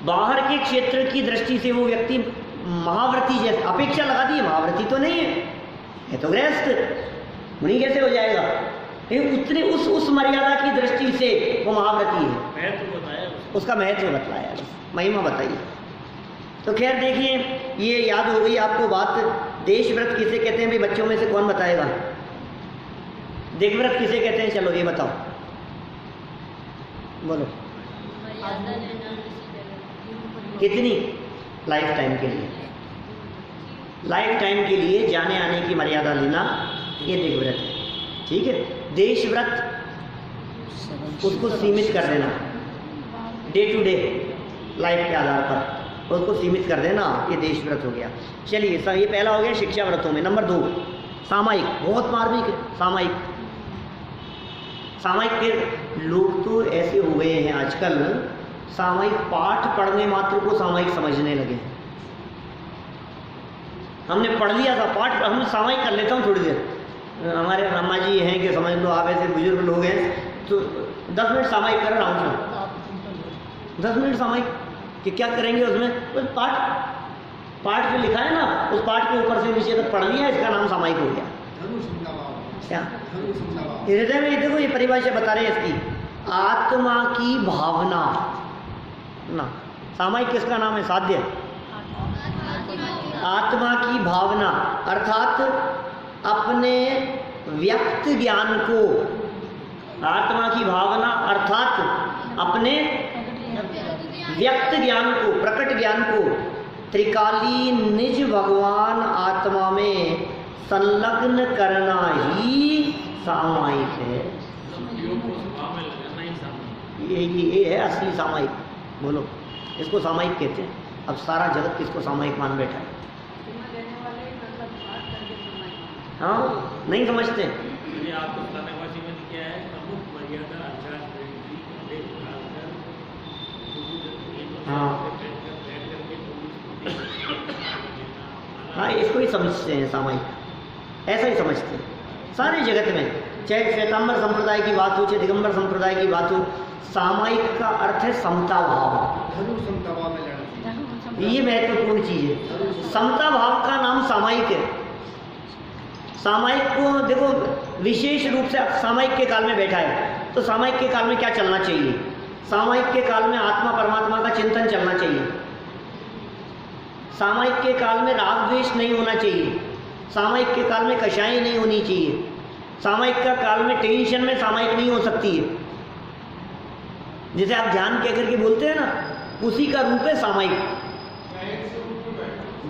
बाहर के क्षेत्र की दृष्टि से वो व्यक्ति महाव्रती जैसे अपेक्षा लगा दी है, महाव्रती तो नहीं है तो गृहस्थ, मुनि कैसे हो जाएगा? लेकिन उतने उस मर्यादा की दृष्टि से वो महाव्रती है, महत्व बताया, उसका महत्व बताया, महिमा बताइए। तो खैर देखिए ये याद हो गई आपको बात। देशव्रत किसे कहते हैं भाई, बच्चों में से कौन बताएगा? दिग्व्रत किसे कहते हैं, चलो ये बताओ, बोलो। कितनी? लाइफ टाइम के लिए, लाइफ टाइम के लिए जाने आने की मर्यादा लेना, ये दिग्व्रत है, ठीक है। देशव्रत उसको सीमित कर देना, डे टू डे लाइफ के आधार पर उसको सीमित कर देना, ये देशव्रत हो गया। चलिए सर, ये पहला हो गया शिक्षा व्रतों में। नंबर 2 सामायिक, बहुत मार्मिक है सामायिक। सामायिक के लोग तो ऐसे हो गए हैं आजकल, सामायिक पाठ पढ़ने मात्र को सामायिक समझने लगे। हमने पढ़ लिया था पाठ, हम सामायिक कर लेता हूँ थोड़ी देर। हमारे ब्रह्मा जी हैं कि समझ लो आप ऐसे बुजुर्ग लोग हैं तो 10 मिनट सामायिक कर रहा हूँ, 10 मिनट सामायिक कि क्या करेंगे उसमें? उस पाठ जो लिखा है ना, उस पाठ के ऊपर से नीचे तक पढ़ लिया, इसका नाम सामायिक हो गया। क्या हृदय में देखो ये परिभाषा बता रहे हैं इसकी, आत्मा की भावना ना। सामायिक किसका नाम है? साध्य। आत्मा की भावना अर्थात अपने व्यक्त ज्ञान को, आत्मा की भावना अर्थात अपने व्यक्त ज्ञान को, प्रकट ज्ञान को त्रिकाली निज भगवान आत्मा में संलग्न करना ही सामायिक है। ये है असली सामायिक। बोलो, इसको सामायिक कहते हैं। अब सारा जगत किसको सामायिक मान बैठा है? हाँ, नहीं समझते। हाँ हाँ, इसको ही समझते हैं सामायिक, ऐसा ही समझते हैं सारे जगत में। चाहे श्वेतांबर संप्रदाय की बात हो, चाहे दिगंबर संप्रदाय की बात हो, सामायिक का अर्थ है समता भाव। धनु समता में लड़ना। ये महत्वपूर्ण चीज है। समता भाव का नाम सामायिक है। सामायिक को देखो विशेष रूप से सामायिक के काल में बैठा है, तो सामायिक के काल में क्या चलना चाहिए? सामायिक के काल में आत्मा परमात्मा का चिंतन चलना चाहिए। सामायिक के काल में राग द्वेष नहीं होना चाहिए। सामायिक के काल में कषाय नहीं होनी चाहिए। सामायिक का काल में टेंशन में सामायिक नहीं हो सकती है। जैसे आप ध्यान कह करके बोलते हैं ना, उसी का रूप है सामायिक।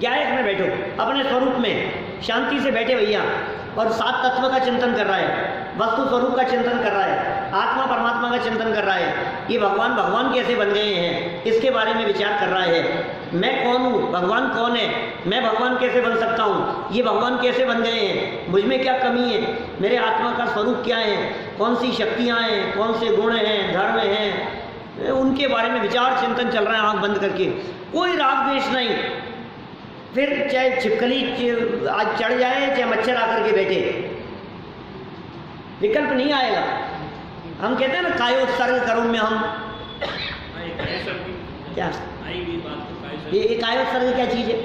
ज्ञायक में बैठो, अपने स्वरूप में शांति से बैठे भैया, और सात तत्व का चिंतन कर रहा है, वस्तु स्वरूप का चिंतन कर रहा है, आत्मा परमात्मा का चिंतन कर रहा है। ये भगवान कैसे बन गए हैं इसके बारे में विचार कर रहा है। मैं कौन हूँ, भगवान कौन है, मैं भगवान कैसे बन सकता हूँ, ये भगवान कैसे बन गए हैं, मुझ में क्या कमी है, मेरे आत्मा का स्वरूप क्या है, कौन सी शक्तियाँ हैं, कौन से गुण हैं, धर्म हैं, उनके बारे में विचार चिंतन चल रहा है आँख बंद करके। कोई राग द्वेष नहीं। फिर चाहे छिपकली आज चढ़ जाए, चाहे मच्छर आकर के बैठे, विकल्प नहीं आएगा। हम कहते हैं ना कायोत्सर्ग करो में हम क्या ये कायोत्सर्ग क्या चीज है?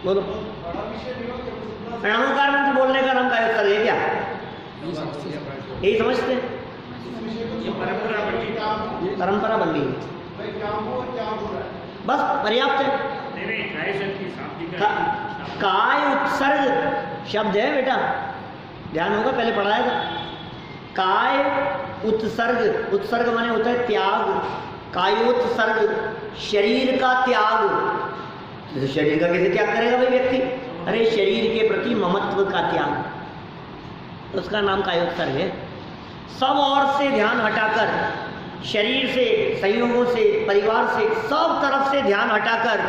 बोलो। प्रणवकार मंत्र बोलने का नाम कायोत्सर्ग है क्या? यही समझते हैं? परंपरा बन गई, बस पर्याप्त है। काय उत्सर्ग शब्द है बेटा, ध्यान होगा, पहले पढ़ाया था। काय उत्सर्ग, उत्सर्ग माने होता है त्याग। कायोत्सर्ग शरीर का त्याग। तो शरीर का कैसे त्याग करेगा भाई व्यक्ति? अरे शरीर के प्रति ममत्व का त्याग, उसका नाम कायोत्सर्ग है। सब और से ध्यान हटाकर, शरीर से, संयोगों से, परिवार से, सब तरफ से ध्यान हटाकर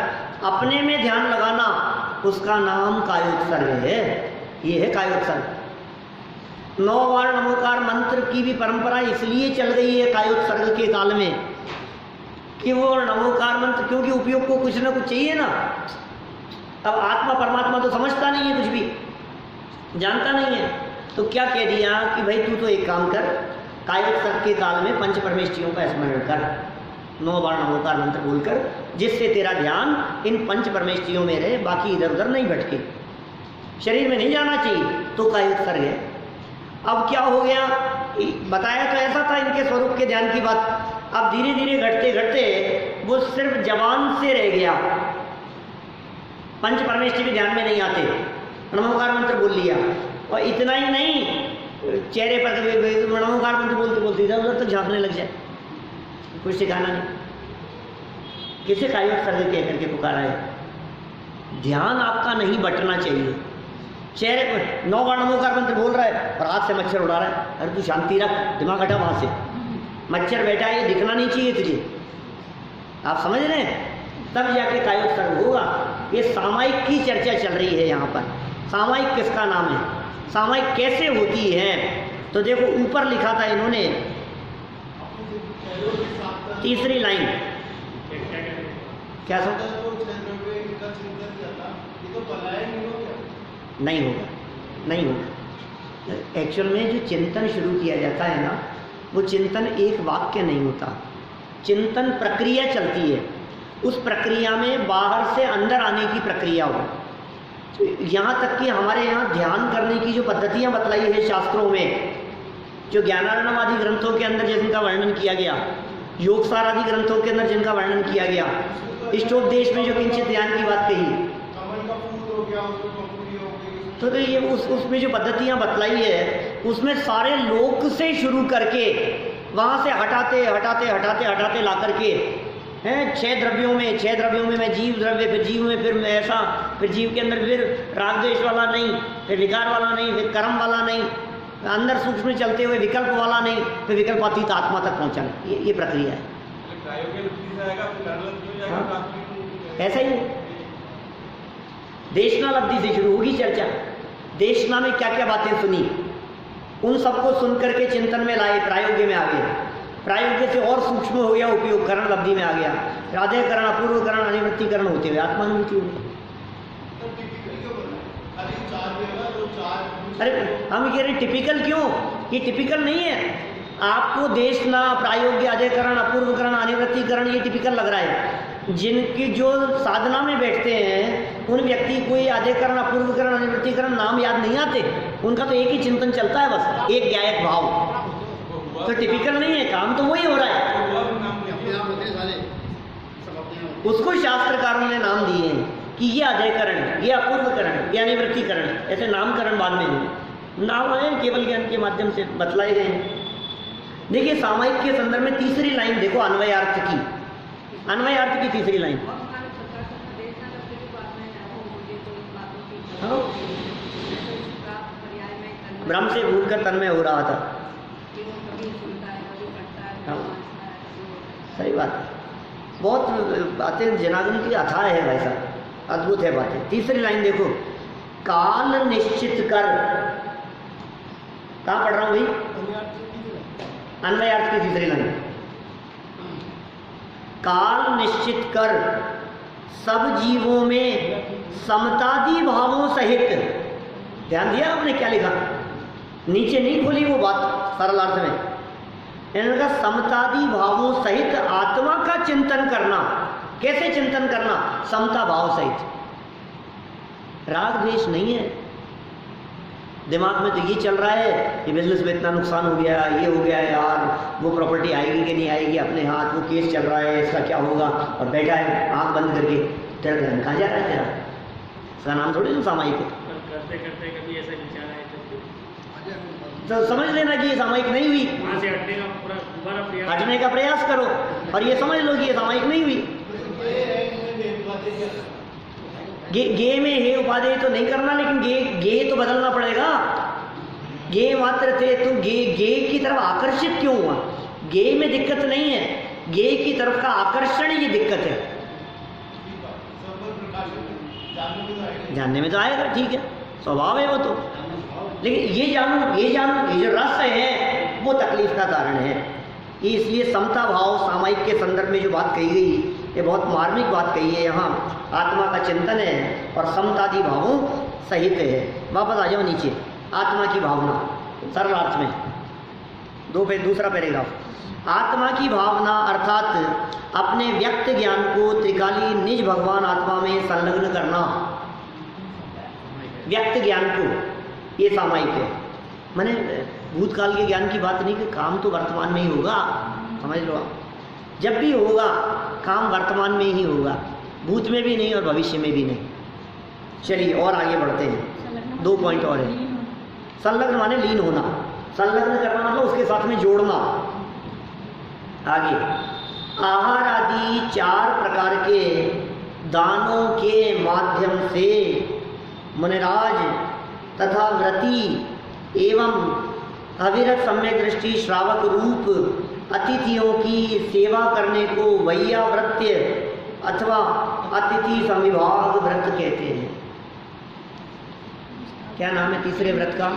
अपने में ध्यान लगाना, उसका नाम कायोत्सर्ग है। ये है कायोत्सर्ग। 9 बार नमोकार मंत्र की भी परंपरा इसलिए चल गई है कायोत्सर्ग के काल में कि वो नमोकार मंत्र, क्योंकि उपयोग को कुछ ना कुछ चाहिए ना। अब आत्मा परमात्मा तो समझता नहीं है, कुछ भी जानता नहीं है, तो क्या कह दिया कि भाई तू तो एक काम कर, कायोत्सर्ग के काल में पंच परमेष्ठियों का स्मरण कर, 9 बार नमोकार मंत्र बोलकर, जिससे तेरा ध्यान इन पंच परमेष्ठियों में रहे, बाकी इधर उधर नहीं भटके, शरीर में नहीं जाना चाहिए, तो कायोत्सर्ग है। अब क्या हो गया, बताया तो ऐसा था इनके स्वरूप के ध्यान की बात। अब धीरे धीरे घटते घटते वो सिर्फ जबान से रह गया, पंच परमेष्ठी भी ध्यान में नहीं आते, नमोकार मंत्र बोल लिया। और इतना ही नहीं, चेहरे पर कभी नमोकार मंत्र बोलते बोलते इधर उधर तक झांकने लग जाए, कुछ ठिकाना नहीं। किसे कायोत्सर्ग कह करके पुकारा है? ध्यान आपका नहीं बटना चाहिए। चेहरे पर 9 बार नमोकार मंत्र बोल रहा है और हाथ से मच्छर उड़ा रहा है, अरे तू शांति रख, दिमाग हटा वहां से, मच्छर बैठा है, ये दिखना नहीं चाहिए तुझे। आप समझ रहे हैं? तब जाके कायोत्सर्ग होगा। ये सामायिक की चर्चा चल रही है यहाँ पर। सामायिक किसका नाम है, सामायिक कैसे होती है? तो देखो ऊपर लिखा था इन्होंने, तीसरी लाइन, क्या सब नहीं होगा, नहीं होगा। एक्चुअल में जो चिंतन शुरू किया जाता है ना, वो चिंतन एक वाक्य नहीं होता, चिंतन प्रक्रिया चलती है। उस प्रक्रिया में बाहर से अंदर आने की प्रक्रिया हो। यहाँ तक कि हमारे यहाँ ध्यान करने की जो पद्धतियाँ बतलाई है शास्त्रों में, जो ज्ञानार्णव आदि ग्रंथों के अंदर जिनका वर्णन किया गया, योगसार आदि ग्रंथों के अंदर जिनका वर्णन किया गया, इष्टोपदेश में जो किंचित ध्यान की बात कही, तो ये उसमें जो पद्धतियाँ बतलाई है, उसमें सारे लोक से शुरू करके वहाँ से हटाते हटाते हटाते हटाते ला करके हैं 6 द्रव्यों में मैं जीव द्रव्य, फिर जीव में फिर ऐसा, फिर जीव के अंदर फिर राग द्वेष वाला नहीं, फिर विकार वाला नहीं, फिर कर्म वाला नहीं, अंदर सूक्ष्म चलते हुए विकल्प वाला नहीं, फिर विकल्पातीत आत्मा तक पहुँचना। ये प्रक्रिया है। ऐसा ही है। देशना लब्धि से शुरू होगी चर्चा। देशना में क्या क्या बातें सुनी, उन सबको सुन करके चिंतन में लाए, प्रायोग्य में आ गए, प्रायोग्य से और सूक्ष्म हो गया उपयोग, करण लब्धि में आ गया, राधेकरण, अपूर्वकरण, अनिवृत्तिकरण होते हुए आत्मानुभूति हो गई। अरे हम कह रहे टिपिकल क्यों? ये टिपिकल नहीं है। आपको देशना, प्रायोग्य, अधेकरण, अपूर्वकरण, अनिवृत्तिकरण ये टिपिकल लग रहा है। जिनकी जो साधना में बैठते हैं उन व्यक्ति को ये अधेकरण, अपूर्वकरण, अनिवृत्तिकरण नाम याद नहीं आते। उनका तो एक ही चिंतन चलता है, बस एक ज्ञायक भाव। तो टिपिकल नहीं है, काम तो वही हो रहा है। उसको शास्त्रकारों ने नाम दिए हैं कि ये अधेकरण, ये अपूर्वकरण, ये अनिवृत्तिकरण, ऐसे नामकरण बाद में हुए। नाम आए केवल ज्ञान के माध्यम से बतलाए गए हैं। देखिए सामायिक के संदर्भ में तीसरी लाइन देखो, अन्वयार्थ की, अन्वयार्थ की तीसरी लाइन। ब्रह्म से भूलकर तन्मय हो रहा था। हाँ, सही बात है। बहुत बातें जनार्दन की अथाह है भाई साहब, अद्भुत है बातें। तीसरी लाइन देखो, काल निश्चित कर। कहाँ पढ़ रहा हूँ भाई? अन्वयार्थ की तीसरी लाइन। काल निश्चित कर सब जीवों में समतादि भावों सहित। ध्यान दिया आपने क्या लिखा? नीचे नहीं खोली वो बात सरल अर्थ में। इनका समतादि भावों सहित आत्मा का चिंतन करना। कैसे चिंतन करना? समता भाव सहित। राग द्वेष नहीं है दिमाग में। तो ये चल रहा है कि बिजनेस में इतना नुकसान हो गया, ये हो गया यार, वो प्रॉपर्टी आएगी कि नहीं आएगी अपने हाथ, वो केस चल रहा है, इसका क्या होगा, और बैठा है आंख बंद करके। तेरा ध्यान कहाँ जा रहा है? तेरा इसका नाम थोड़ी ना सामायिक है। करते करते कभी ऐसा विचार आए तो समझ लेना कि ये सामायिक नहीं हुई, वहाँ से हटने का पूरा दोबारा प्रयास, हटने का प्रयास करो और ये समझ लो कि ये सामायिक नहीं हुई। गे में हे उपादेय तो नहीं करना, लेकिन गे तो बदलना पड़ेगा। गे मात्र थे तो गे की तरफ आकर्षित क्यों हुआ? गे में दिक्कत नहीं है, गे की तरफ का आकर्षण ये दिक्कत है। जानने में तो आएगा, ठीक है, स्वभाव है वो तो, लेकिन ये जानू ये जो रस है वो तकलीफ का कारण है। ये इसलिए समता भाव सामायिक के संदर्भ में जो बात कही गई, ये बहुत मार्मिक बात कही है। यहाँ आत्मा का चिंतन है और समतादि भावों सहित है। वापस आ जाओ नीचे, आत्मा की भावना सरल अर्थ में दूसरा पैराग्राफ। आत्मा की भावना अर्थात अपने व्यक्त ज्ञान को त्रिकाली निज भगवान आत्मा में संलग्न करना। व्यक्त ज्ञान को, ये सामायिक है। मैंने भूतकाल के ज्ञान की बात नहीं कि काम तो वर्तमान में ही होगा, समझ लो आप। जब भी होगा काम वर्तमान में ही होगा, भूत में भी नहीं और भविष्य में भी नहीं। चलिए और आगे बढ़ते हैं, 2 पॉइंट और है। संलग्न माने लीन होना, संलग्न करना मतलब उसके साथ में जोड़ना। आगे आहार आदि 4 प्रकार के दानों के माध्यम से मुनिराज तथा व्रती एवं अविरत सम्यक दृष्टि श्रावक रूप अतिथियों की सेवा करने को वैयावृत्य अथवा अतिथि संविभाग व्रत कहते हैं। क्या नाम है तीसरे व्रत का?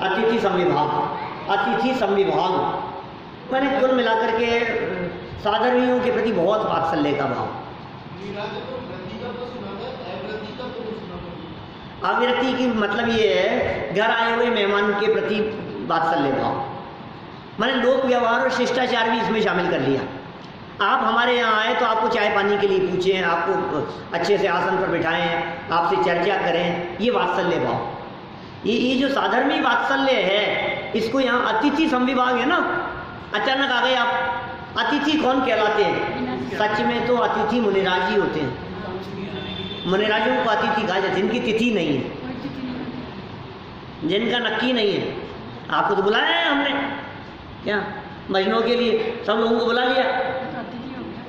अतिथि संविभाग। अतिथि संविभाग मैंने कुल मिलाकर के साधर्मियों के प्रति बहुत वात्सल्य का भाव। अविरति की मतलब ये है घर आए हुए मेहमान के प्रति वात्सल्य भाव। मैंने लोक व्यवहार और शिष्टाचार भी इसमें शामिल कर लिया। आप हमारे यहाँ आए तो आपको चाय पानी के लिए पूछें, आपको अच्छे से आसन पर बिठाएं, आपसे चर्चा करें, ये वात्सल्य भाव। ये जो साधर्मी वात्सल्य है, इसको यहाँ अतिथि संविभाग है ना। अचानक आ गए आप, अतिथि कौन कहलाते हैं? सच में तो अतिथि मुनिराज ही होते हैं। मुनिराजों को अतिथि कहा जाए जिनकी तिथि नहीं है, जिनका नक्की नहीं है। आपको तो बुलाया है हमने, क्या महीनों के लिए सब लोगों को बुला लिया,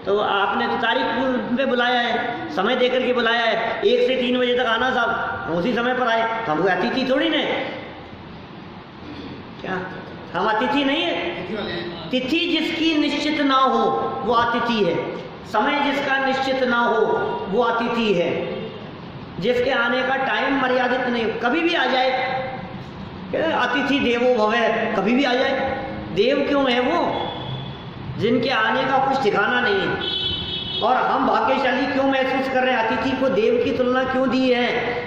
तो आपने तो तारीख पे बुलाया है, समय देकर के बुलाया है, 1 से 3 बजे तक आना साहब, हम उसी समय पर आए। हम कोई अतिथि थोड़ी ना, क्या हम अतिथि नहीं है? तिथि जिसकी निश्चित ना हो वो अतिथि है, समय जिसका निश्चित ना हो वो अतिथि है। जिसके आने का टाइम मर्यादित नहीं, कभी भी आ जाए। अतिथि देवो भव, कभी भी आ जाए। देव क्यों है वो? जिनके आने का कुछ ठिकाना नहीं है। और हम भाग्यशाली क्यों महसूस कर रहे हैं? अतिथि को देव की तुलना क्यों दी है?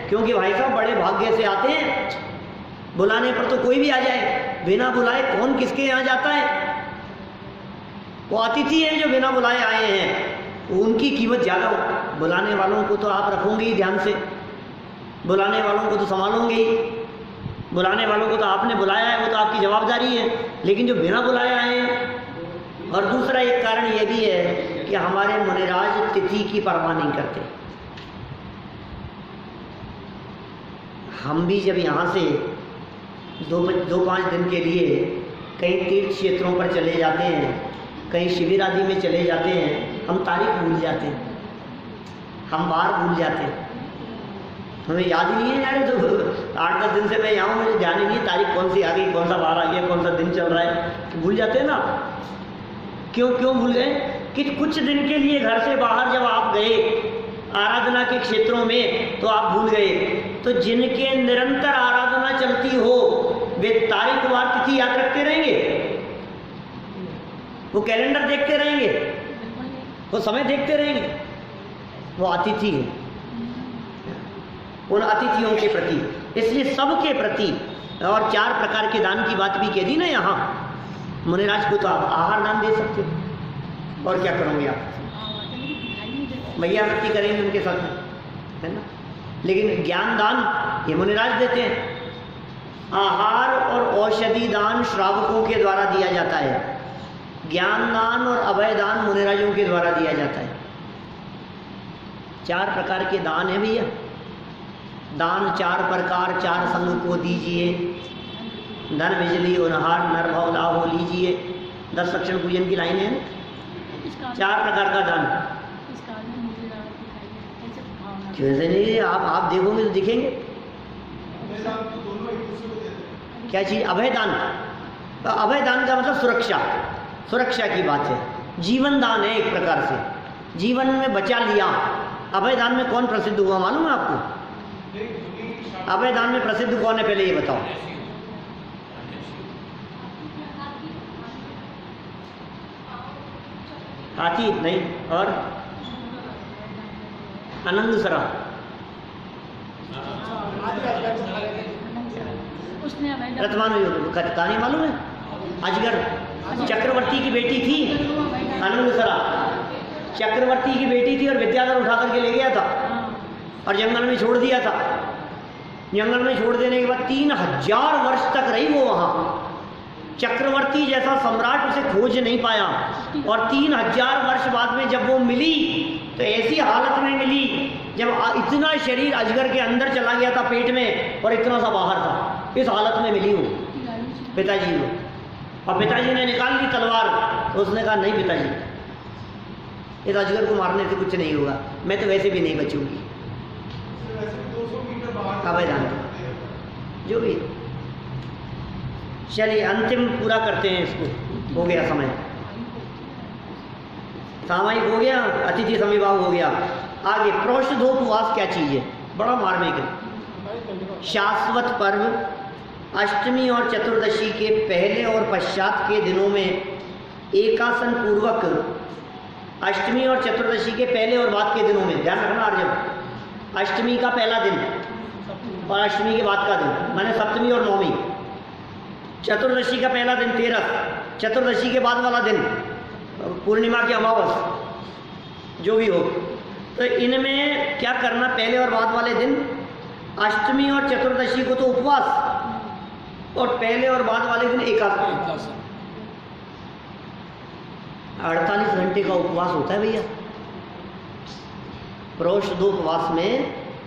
क्योंकि भाई साहब बड़े भाग्य से आते हैं, बुलाने पर तो कोई भी आ जाए। बिना बुलाए कौन किसके यहाँ जाता है? वो अतिथि हैं जो बिना बुलाए आए हैं, उनकी कीमत ज़्यादा हो। बुलाने वालों को तो आप रखोगे ही ध्यान से, बुलाने वालों को तो संभालोगे ही, बुलाने वालों को तो आपने बुलाया है, वो तो आपकी जवाबदारी है। लेकिन जो बिना बुलाए आए हैं, और दूसरा एक कारण ये भी है कि हमारे मुनिराज तिथि की परवाह नहीं करते। हम भी जब यहाँ से दो पाँच दिन के लिए कई तीर्थ क्षेत्रों पर चले जाते हैं, कहीं शिविर आदि में चले जाते हैं, हम तारीख भूल जाते हैं, हम बार भूल जाते हैं, हमें याद ही नहीं है यार। तो 8-10 दिन से मैं यहाँ हूँ, मुझे ध्यान ही नहीं है तारीख कौन सी आ गई, कौन सा बार आ गया, कौन सा दिन चल रहा है, तो भूल जाते हैं ना। क्यों भूल गए? कि कुछ दिन के लिए घर से बाहर जब आप गए आराधना के क्षेत्रों में तो आप भूल गए। तो जिनके निरंतर आराधना चलती हो वे तारीख वार तिथि याद रखते रहेंगे, वो कैलेंडर देखते रहेंगे, वो समय देखते रहेंगे। वो अतिथि है, उन अतिथियों के प्रति, इसलिए सबके प्रति। और 4 प्रकार के दान की बात भी कह दी ना यहाँ। मुनिराज को तो आप आहार दान दे सकते हो, और क्या करोगे आप? भैया आरती करेंगे उनके साथ में, है ना। लेकिन ज्ञान दान ये मुनिराज देते हैं। आहार और औषधि दान श्रावकों के द्वारा दिया जाता है, ज्ञान दान और अभय दान मुनिराजों के द्वारा दिया जाता है। 4 प्रकार के दान है भैया। दान 4 प्रकार 4 संग को दीजिए, धन बिजली उनहार नर भाव लाहो लीजिए। 10 लक्षण पूजन की लाइन है, 4 प्रकार का दान। कैसे नहीं, आप देखोगे तो दिखेंगे। क्या चीज़? अभय दान। तो अभय दान का मतलब सुरक्षा की बात है। जीवन दान है एक प्रकार से, जीवन में बचा लिया। अभय दान में कौन प्रसिद्ध हुआ मालूम है आपको? अभय दान में प्रसिद्ध कौन है पहले ये बताओ? हाथी नहीं, और आनंद सरा। कहानी मालूम है? अजगर चक्रवर्ती की बेटी थी, आनंद सरा चक्रवर्ती की बेटी थी, और विद्याधर उठा करके ले गया था और जंगल में छोड़ दिया था। जंगल में छोड़ देने के बाद 3000 वर्ष तक रही वो वहाँ। चक्रवर्ती जैसा सम्राट उसे खोज नहीं पाया, और 3000 वर्ष बाद में जब वो मिली तो ऐसी हालत में मिली जब इतना शरीर अजगर के अंदर चला गया था पेट में, और इतना सा बाहर था। इस हालत में मिली वो पिताजी को, और पिताजी ने निकाल ली तलवार। तो उसने कहा नहीं पिताजी, इस अजगर को मारने से कुछ नहीं होगा, मैं तो वैसे भी नहीं बचूंगी। अभय दान जो भी। चलिए अंतिम पूरा करते हैं इसको, हो गया समय, सामायिक हो गया, अतिथि समिभाव हो गया। आगे प्रोषधोपवास क्या चीज़ है? बड़ा मार्मिक है। शाश्वत पर्व अष्टमी और चतुर्दशी के पहले और पश्चात के दिनों में एकासन पूर्वक, अष्टमी और चतुर्दशी के पहले और बाद के दिनों में, ध्यान रखना अर्जुन, अष्टमी का पहला दिन और अष्टमी के बाद का दिन, माने सप्तमी और नौमी। चतुर्दशी का पहला दिन 13, चतुर्दशी के बाद वाला दिन पूर्णिमा की अमावस जो भी हो। तो इनमें क्या करना? पहले और बाद वाले दिन, अष्टमी और चतुर्दशी को तो उपवास, और पहले और बाद वाले दिन एकादशी। 48 घंटे का उपवास होता है भैया। प्रोषधोपवास में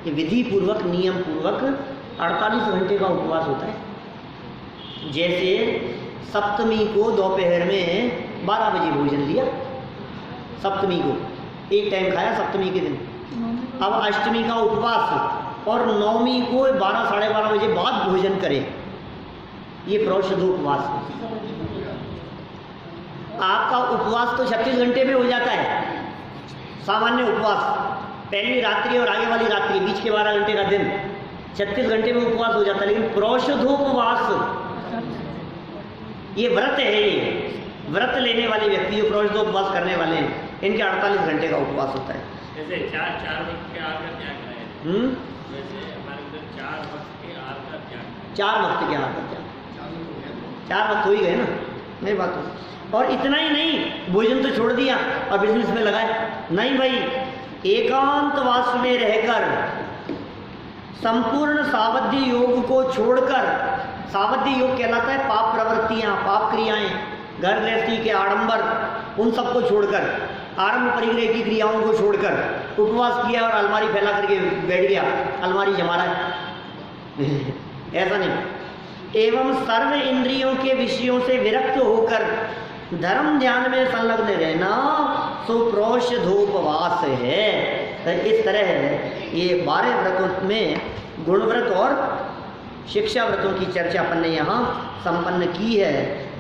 ये विधि पूर्वक नियम पूर्वक 48 घंटे का उपवास होता है। जैसे सप्तमी को दोपहर में 12 बजे भोजन लिया, सप्तमी को एक टाइम खाया सप्तमी के दिन। अब अष्टमी का उपवास, और नवमी को 12 साढ़े 12 बजे बाद भोजन करें, ये प्रोषधोपवास है। आपका उपवास तो 36 घंटे में हो जाता है, सामान्य उपवास, पहली रात्रि और आगे वाली रात्रि, बीच के 12 घंटे का दिन, 36 घंटे में उपवास हो जाता है। लेकिन प्रोषधोपवास ये व्रत है, ये व्रत लेने वाले व्यक्ति जो प्रोषधोपवास करने वाले हैं, इनके 48 घंटे का उपवास होता है। जैसे चार वक्त के आहार का त्याग कराया, वैसे हमारे अंदर 4 वक्त के आहार का त्याग, 4 वक्त के आहार का त्याग, 4 वक्त हो ही गए ना, मेरी बात हो। और इतना ही नहीं, भोजन तो छोड़ दिया और बिजनेस में लगाए, नहीं भाई, एकांतवास में रहकर संपूर्ण सावध्य योग को छोड़कर, सावध्य योग कहलाता है पाप प्रवृत्तियां, पाप क्रियाएं, घर गृहस्थी के आडंबर, उन सबको छोड़कर, आरंभ परिग्रह की क्रियाओं को छोड़कर उपवास किया और अलमारी फैला करके बैठ गया, अलमारी जमा रहा है ऐसा नहीं। एवं सर्व इंद्रियों के विषयों से विरक्त होकर धर्म ध्यान में संलग्न रहना सुप्रोषधोपवास है। तो इस तरह ये 12 व्रतों में गुण व्रत और शिक्षा व्रतों की चर्चा अपन ने यहाँ संपन्न की है।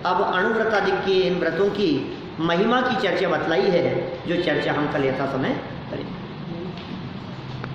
अब अणुव्रतादि के इन व्रतों की महिमा की चर्चा बतलाई है, जो चर्चा हम कल यथा समय